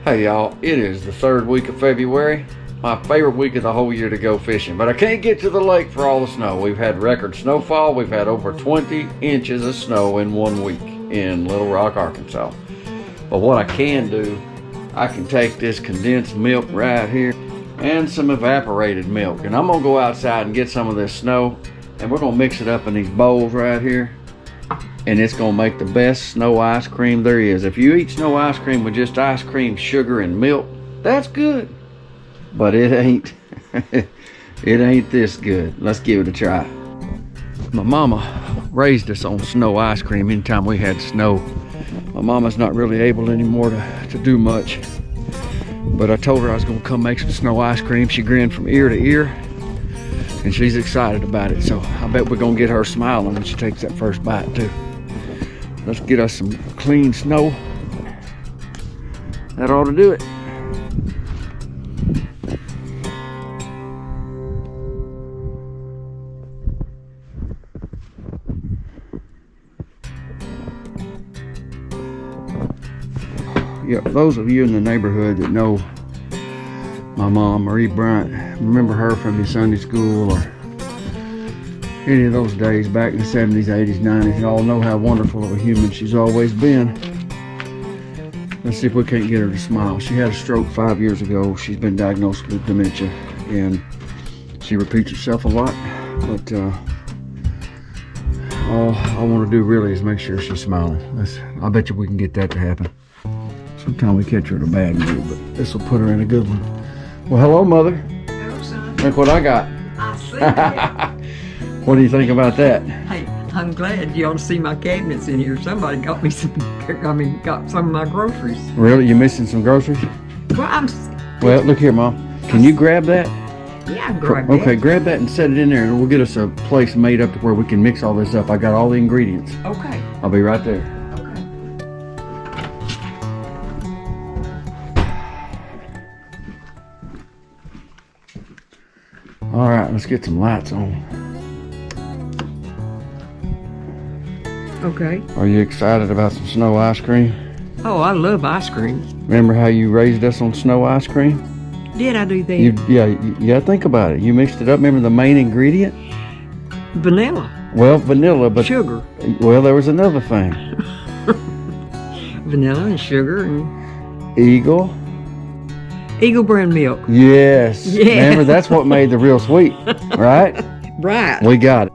Hey y'all, it is the third week of February, my favorite week of the whole year to go fishing, but I can't get to the lake for all the snow. We've had record snowfall. We've had over 20 inches of snow in 1 week in Little Rock, Arkansas. But what I can do, I can take this condensed milk right here and some evaporated milk, and I'm gonna go outside and get some of this snow, and we're gonna mix it up in these bowls right here, and it's gonna make the best snow ice cream there is. If you eat snow ice cream with just ice cream, sugar, and milk, that's good, but it ain't it ain't this good. Let's give it a try. My mama raised us on snow ice cream anytime we had snow. My mama's not really able anymore to do much, but I told her I was gonna come make some snow ice cream. She grinned from ear to ear, and she's excited about it, so I bet we're gonna get her smiling when she takes that first bite too. Let's get us some clean snow. That ought to do it. Yeah, those of you in the neighborhood that know my mom, Marie Bryant, remember her from your Sunday school or any of those days back in the 70s, 80s, 90s, you all know how wonderful of a human she's always been. Let's see if we can't get her to smile. She had a stroke 5 years ago. She's been diagnosed with dementia, and she repeats herself a lot, but all I want to do really is make sure she's smiling. I bet you we can get that to happen. Sometimes we catch her in a bad mood, but this will put her in a good one. Well, hello, Mother. Hello, son. Look what I got. I see that. What do you think about that? Hey, I'm glad you ought to see my cabinets in here. Somebody got me got some of my groceries. Really? You missing some groceries? Well, Well, look here, Mom. Can you grab that? yeah, I grabbed that. Okay, grab that and set it in there, and we'll get us a place made up to where we can mix all this up. I got all the ingredients. Okay. I'll be right there. Okay. All right, let's get some lights on. Okay. Are you excited about some snow ice cream? Oh, I love ice cream. Remember how you raised us on snow ice cream? Did I do that? You gotta think about it. You mixed it up. Remember the main ingredient? Vanilla. Well, vanilla, but Sugar. well, there was another thing. Vanilla and sugar and Eagle. Eagle brand milk. Yes. Yeah. Remember, that's what made the real sweet, right? Right. We got it.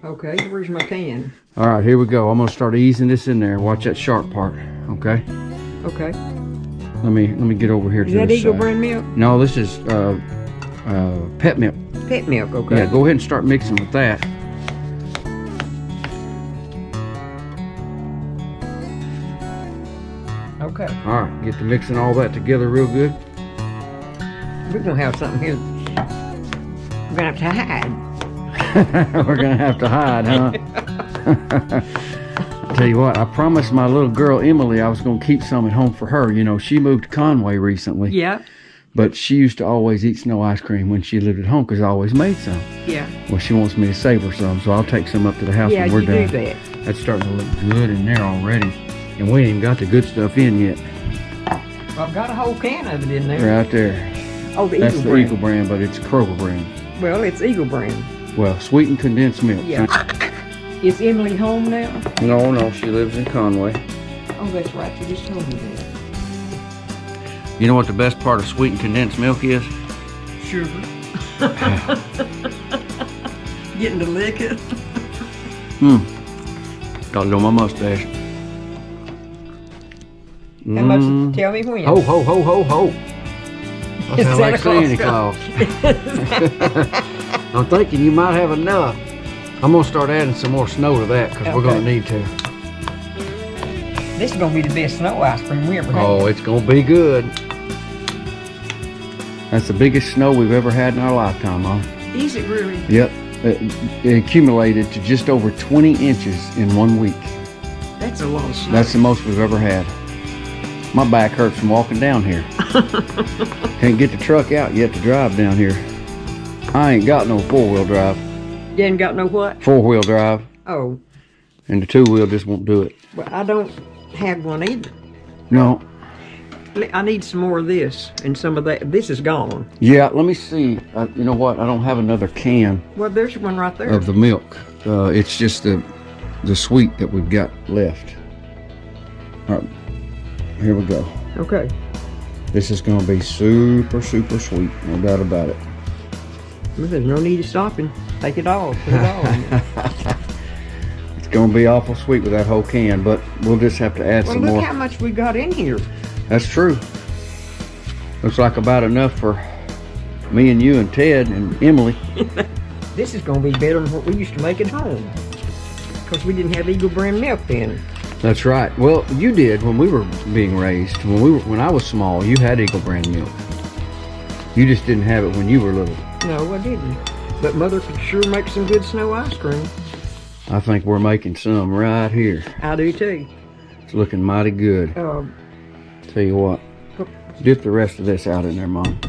Okay, where's my can? All right, here we go. I'm gonna start easing this in there. Watch that sharp part, okay? Okay. Let me get over here Is to that this Eagle side. brand milk? No, this is pet milk. Pet milk, okay. Yeah, go ahead and start mixing with that. Okay. All right, get to mixing all that together real good. We're gonna have something here. We're gonna have to hide. We're gonna have to hide, huh? I'll tell you what, I promised my little girl Emily I was gonna keep some at home for her. You know, she moved to Conway recently, Yeah. but she used to always eat snow ice cream when she lived at home because I always made some. Yeah. Well, she wants me to save her some, so I'll take some up to the house Yeah, when we're you done. do that. That's starting to look good in there already, and we ain't even got the good stuff in yet. I've got a whole can of it in there. Right there. Oh, the That's Eagle the brand. Eagle brand, but it's Kroger brand. Well, it's Eagle brand. Well, sweetened condensed milk. Yeah. Is Emily home now? No, she lives in Conway. Oh, that's right. You just told me that. You know what the best part of sweetened condensed milk is? Sugar. Getting to lick it. Got it on my mustache. How much? Tell me when. Ho, ho, ho, ho, ho. I sound like Santa Claus. Claus. I'm thinking you might have enough. I'm gonna start adding some more snow to that because we're gonna Okay. need to. This is gonna be the best snow ice cream we ever had. Oh, it's gonna be good. That's the biggest snow we've ever had in our lifetime, Mom. Is it really? Yep. It accumulated to just over 20 inches in 1 week. That's a lot of snow. That's the most we've ever had. My back hurts from walking down here. Can't get the truck out yet to drive down here. I ain't got no four-wheel drive. You ain't got no what? Four-wheel drive. Oh, And the two-wheel just won't do it. well, I don't have one either. No. I need some more of this and some of that. This is gone. Yeah, let me see. You know what? I don't have another can Well, there's one right there. of the milk. It's just the sweet that we've got left. All right, here we go. Okay. This is gonna be super, super sweet, no doubt about it. Well, there's no need of stopping. Take it all. Put it all in there. It's gonna be awful sweet with that whole can, but we'll just have to add Well, some look more. how much we got in here. That's true. Looks like about enough for me and you and Ted and Emily. This is going to be better than what we used to make at home. Because we didn't have Eagle brand milk then. That's right. Well, you did when we were being raised. When I was small, you had Eagle brand milk. You just didn't have it when you were little. No, I didn't. But Mother could sure make some good snow ice cream. I think we're making some right here. I do too. It's looking mighty good. Tell you what, dip the rest of this out in there, Mom.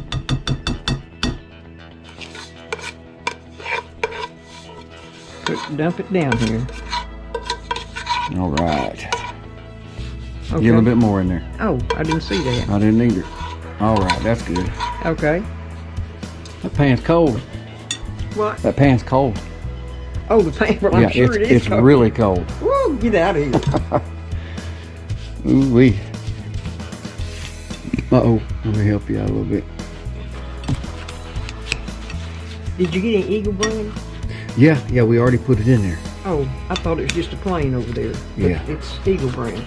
Dump it down here. All right. Okay. Get a little bit more in there. Oh, I didn't see that. I didn't either. All right, that's good. Okay. That pan's cold. What? That pan's cold. Oh, the pan. Well, I'm Yeah, sure it is it's cold. really cold. Woo, get out of here. Ooh wee. Uh-oh, let me help you out a little bit. Did you get an Eagle brand? Yeah, we already put it in there. Oh, I thought it was just a plain over there. But Yeah. it's Eagle brand.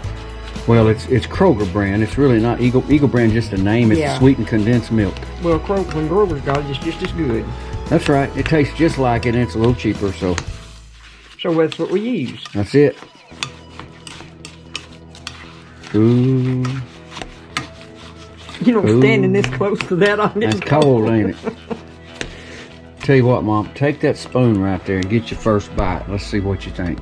Well, it's Kroger brand. It's really not Eagle. Eagle brand just a name. It's Yeah. sweetened condensed milk. Well, when Grover's got it, it's just as good. That's right. It tastes just like it, and it's a little cheaper, so So that's what we use. that's it. Ooh, You know, Ooh. standing this close to that on this. that's cold, ain't it? Tell you what, Mom, take that spoon right there and get your first bite. Let's see what you think.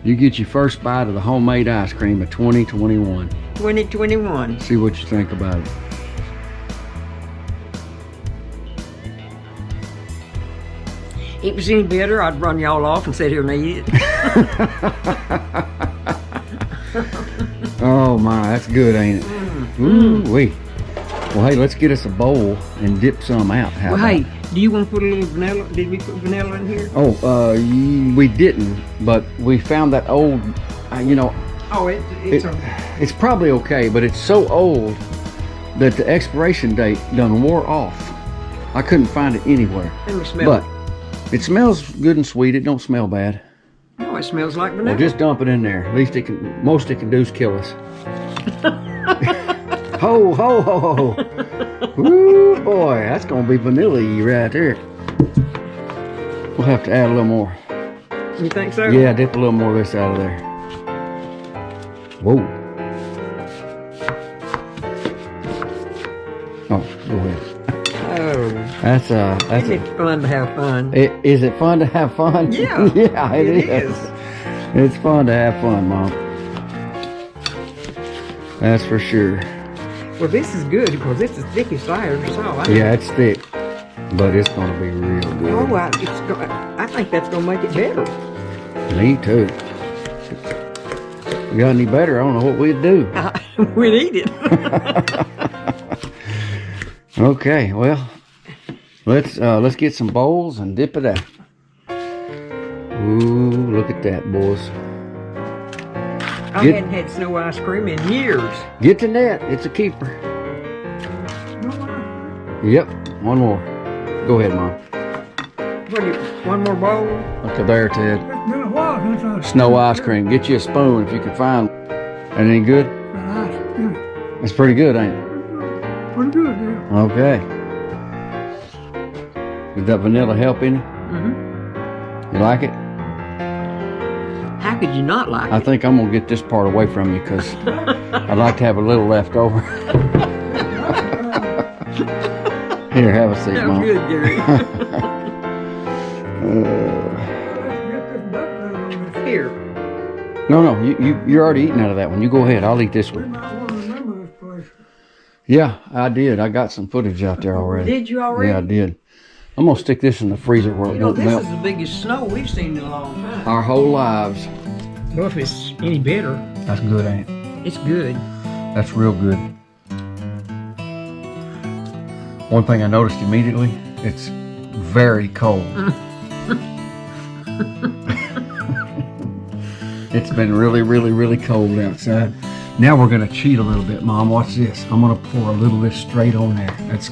You get your first bite of the homemade ice cream of 2021. 2021. See what you think about it. If it was any better, I'd run y'all off and sit here and eat it. Oh my, that's good, ain't it? Ooh wee. Well, hey, let's get us a bowl and dip some out. How Well, about hey, it? do you want to put a little vanilla? Did we put vanilla in here? Oh, we didn't, but we found that old, you know, Oh, it's probably okay, but it's so old that the expiration date done wore off. I couldn't find it anywhere. Let me smell But it. it smells good and sweet. It don't smell bad. Oh, it smells like Well, vanilla. just dump it in there. At least most it can do is kill us. Ho, ho, ho, ho. Ooh, boy, that's gonna be vanilla-y right there. We'll have to add a little more. You think so? Yeah, dip a little more of this out of there. Whoa. Oh, go ahead. Oh, That's isn't it fun to have fun? Is it fun to have fun? Yeah, Yeah, it it is. is. It's fun to have fun, Mom. That's for sure. Well, this is good because it's the thickest I ever saw. Yeah, it's thick, but it's gonna be real good. Oh, I think that's gonna make it better. Me too. If we got any better, I don't know what we'd do. We'd eat it. Okay, well, let's get some bowls and dip it out. Ooh, look at that, boys. I hadn't had snow ice cream in years. Get the net. It's a keeper. Yep, one more. Go ahead, Mom. One more bowl? Okay, there, Ted. Snow ice cream. Get you a spoon if you can find one. That any good? It's pretty good, ain't it? Pretty good, yeah. Okay. Did that vanilla help any? Mm-hmm. You like it? How could you not like I it? think I'm gonna get this part away from you because I'd like to have a little left over. Here, have a seat, That Mom. was good, Gary. Here. No, you're already eating out of that one. You go ahead. I'll eat this We one. might want to remember this place. Yeah, I did. I got some footage out there already. Did you already? Yeah, I did. I'm gonna stick this in the freezer where it You know, won't this melt. is the biggest snow we've seen in a long time. Our whole lives. Well, if it's any better, That's good, ain't it? it's good. That's real good. One thing I noticed immediately, it's very cold. It's been really, really, really cold outside. Now we're gonna cheat a little bit, Mom. Watch this. I'm gonna pour a little of this straight on there. That's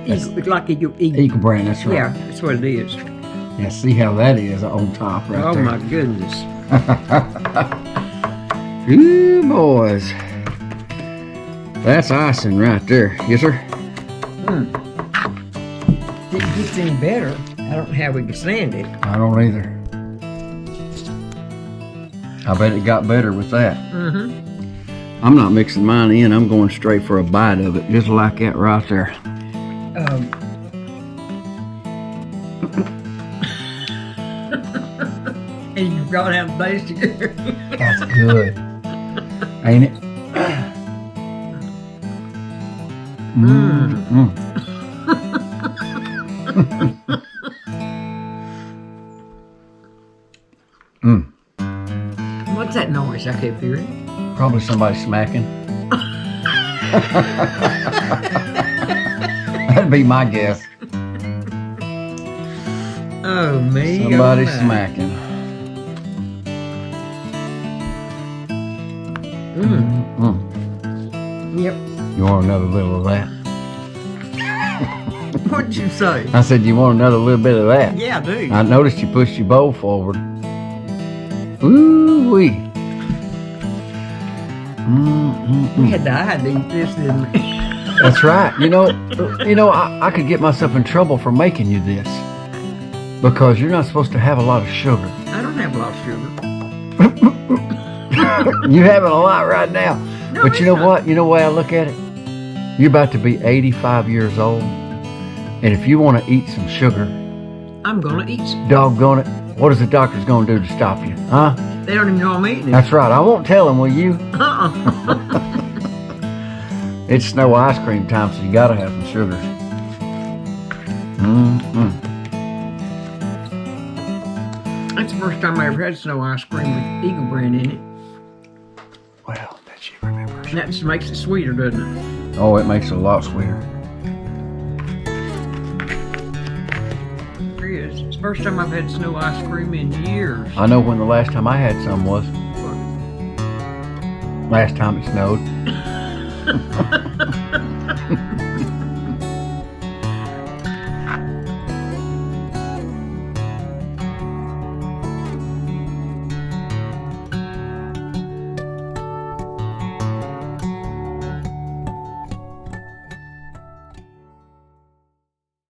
It's like Eagle. Eagle Brand, that's right. Yeah, that's what it is. Yeah, see how that is on top right Oh there. my goodness. Ooh, boys. That's icing right there. Yes, sir? If it gets any better, I don't know how we can stand it. I don't either. I bet it got better with that. Mm-hmm. I'm not mixing mine in. I'm going straight for a bite of it, just like that right there. And you've got out the taste together. That's good. Ain't it? What's that noise I kept hearing? Probably somebody smacking. That'd be my guess. Oh, me. Somebody oh, my. smacking. Yep. You want another little of that? What'd you say? I said, you want another little bit of that? Yeah, I do. I noticed you pushed your bowl forward. Ooh-wee. We had to hide to eat this, didn't we? That's right. You know, I could get myself in trouble for making you this. Because you're not supposed to have a lot of sugar. I don't have a lot of sugar. You're having a lot right now. No, But you know it's not. what? You know the way I look at it? You're about to be 85 years old. And if you want to eat some sugar, I'm gonna eat some. doggone it, what is the doctor's going to do to stop you? Huh? They don't even know I'm eating it. That's right. I won't tell them, will you? Uh-uh. It's snow ice cream time, so you got to have some sugars. That's the first time I ever had snow ice cream with Eagle Brand in it. Well, that she remembers. And that just makes it sweeter, doesn't it? Oh, it makes it a lot sweeter. It is. It's the first time I've had snow ice cream in years. I know when the last time I had some was. Last time it snowed.